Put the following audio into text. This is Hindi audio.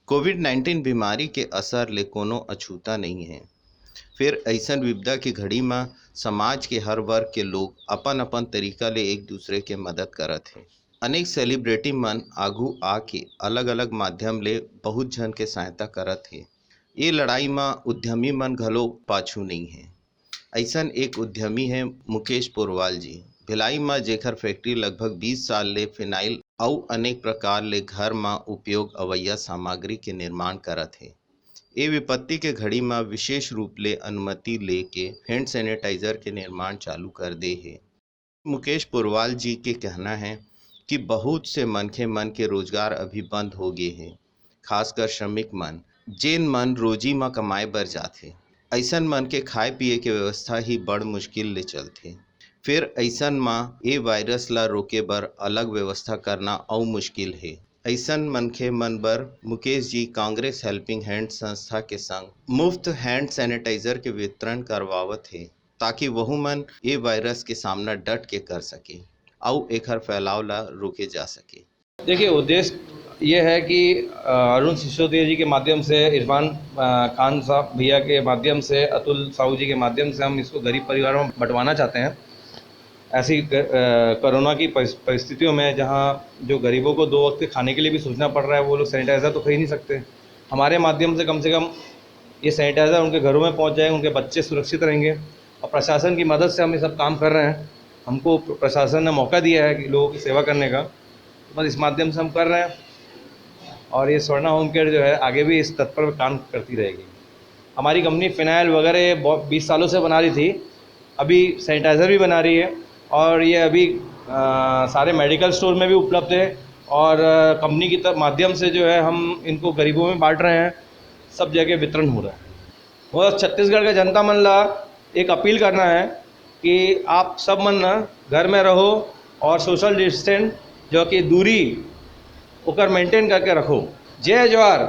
कोविड-19 बीमारी के असर ले कोनो अछूता नहीं है। फिर अइसन विपदा के घड़ी म समाज के हर वर्ग के लोग अपन-अपन तरीका ले एक दूसरे के मदद करत हे। अनेक सेलिब्रिटी मन आघू आके अलग-अलग माध्यम ले बहुत झन के सहायता करत हे। ए लड़ाई म उद्यमी मन घलो पाछू नहीं है। अइसन एक उद्यमी है मुकेश पुरवाल जी। भिलाई में जेकर फैक्ट्री लगभग 20 साल ले फिनाइल अउ अनेक प्रकार ले घर में उपयोग अवैया सामग्री के निर्माण करत हे। ए विपत्ति के घड़ी में विशेष रूप ले अनुमति लेके हैंड सैनिटाइजर के निर्माण चालू कर दे हे। मुकेश पुरवाल जी के कहना है कि बहुत से मनखे मन के रोजगार अभी बंद हो गए हैं, खासकर श्रमिक मन जेन मन रोजी में कमाए बर जाथे। अइसन मन के खाए पिए के व्यवस्था ही बड़ मुश्किल ले चलथे। फिर अइसन म ए वायरस ला रोके बर अलग व्यवस्था करना अउ मुश्किल हे। अइसन मनखे मन बर मुकेश जी कांग्रेस हेल्पिंग हैंड संस्था के संग मुफ्त हैंड सैनिटाइजर के वितरण करवावत हे, ताकि वहू मन ए वायरस के सामना डट के कर सके अउ एकर फैलाव ला रोके जा सके। देखिए, उद्देश्य ये है कि अरुण सिसोदिया जी के माध्यम से, इरफान खान साहब भैया के माध्यम से, अतुल साहू जी के माध्यम से हम इसको गरीब परिवारों में बंटवाना चाहते हैं। ऐसी कोरोना की परिस्थितियों में जहां जो गरीबों को 2 वक्त के खाने के लिए भी सोचना पड़ रहा है, वो लोग सैनिटाइज़र तो खरीद नहीं सकते। हमारे माध्यम से कम ये सैनिटाइज़र उनके घरों में पहुंच जाएगा, उनके बच्चे सुरक्षित रहेंगे। और प्रशासन की मदद से हम ये सब काम कर रहे हैं। हमको प्रशासन ने मौका दिया है कि लोगों की सेवा करने का, बस इस माध्यम से हम कर रहे हैं। और ये स्वर्णा होम केयर जो है आगे भी इस तत्पर काम करती रहेगी। हमारी कंपनी फिनाइल वगैरह 20 सालों से बना रही थी, अभी सैनिटाइज़र भी बना रही है और ये अभी सारे मेडिकल स्टोर में भी उपलब्ध है। और कंपनी की माध्यम से जो है हम इनको गरीबों में बांट रहे हैं, सब जगह वितरण हो रहा है। और छत्तीसगढ़ के जनता मन ला एक अपील करना है कि आप सब मन ना घर में रहो और सोशल डिस्टेंस जो कि दूरी ओकर मेंटेन करके रखो। जय जवाहर।